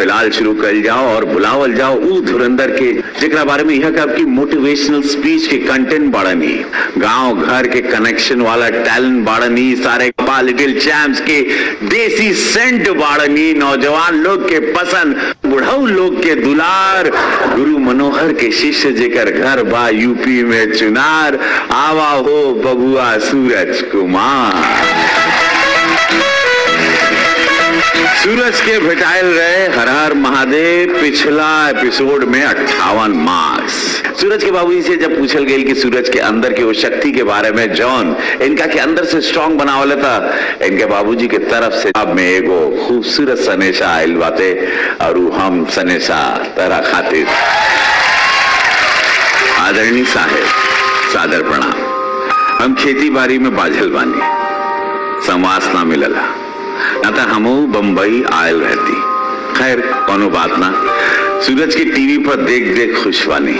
फिलहाल शुरू कर जाओ और बुलावल जाओ ऊ धुरंधर के जेकरा बारे में यह कब की मोटिवेशनल स्पीच के कंटेंट बाड़नी, गांव घर के कनेक्शन वाला टैलेंट बाड़नी, सारे लिटिल चैम्प्स के देसी सेंट बाड़नी, नौजवान लोग के पसंद, बुढ़ऊ लोग के दुलार, गुरु मनोहर के शिष्य जेकर घर बा यूपी में चुनार, आवा हो बबुआ सूरज कुमार। सूरज के भेटाइल रहे हर हर महादेव पिछला एपिसोड में 58 मार्क्स। सूरज के बाबूजी से जब पूछल गई कि सूरज के अंदर के वो शक्ति के बारे में जॉन इनका के अंदर से स्ट्रॉन्ग बनावले था, इनके बाबूजी के तरफ से अब में एगो खूबसूरत सनेशा आयल बाते और हम सनेशा तरह खातिर आदरणीय साहेब सादर प्रणाम। हम खेती बाड़ी में बाझल बानी, संवास ना मिलला ना तो हमू बंबई आयल रहती। खैर कोनो बात ना, सूरज के टीवी पर देख देख खुश बानी,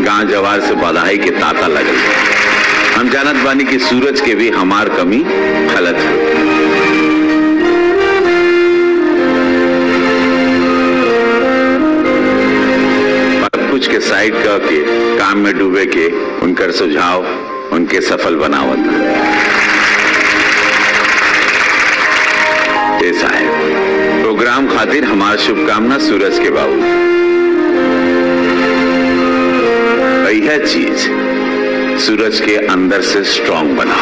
गांव जवार से बधाई के ताता लगल। हम जानत बानी कि सूरज के भी हमार कमी खलत हो। कुछ के साइड के काम में डूबे के उनकर सुझाव उनके सफल बनावत साहेब। प्रोग्राम खातिर हमार शुभकामना सूरज के बाबू। यह चीज सूरज के अंदर से स्ट्रॉन्ग बना।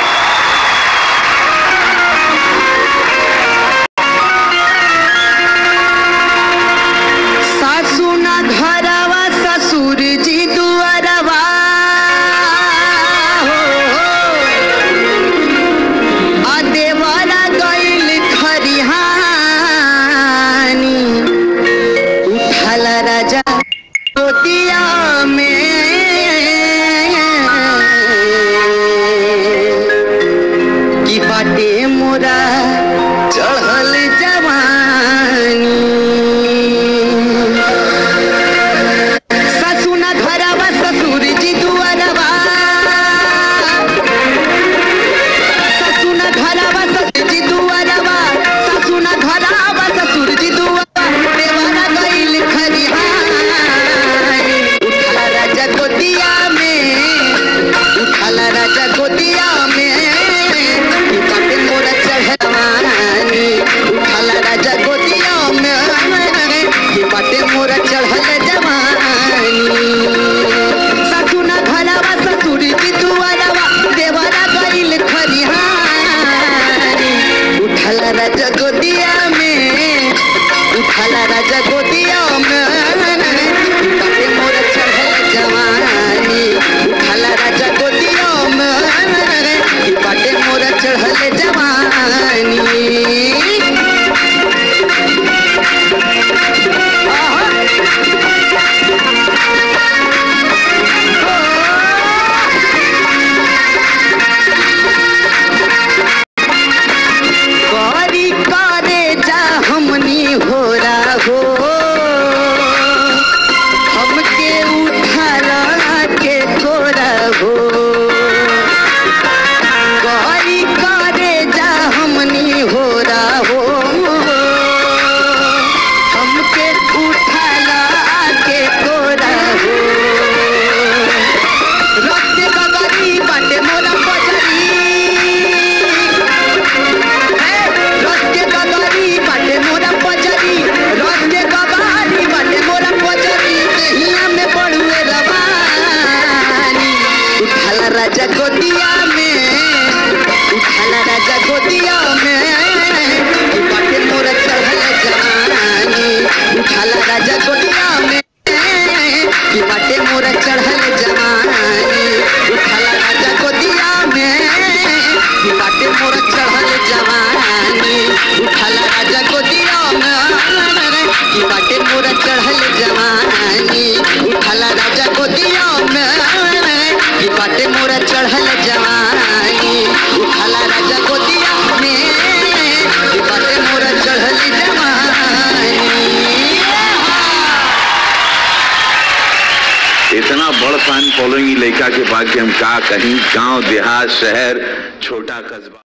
सासू ना घरवा ससुर जी दुअरवा, इतना बड़ फैन फॉलोइंग लड़का के बाद कि हम का कहीं गांव देहात शहर छोटा कस्बा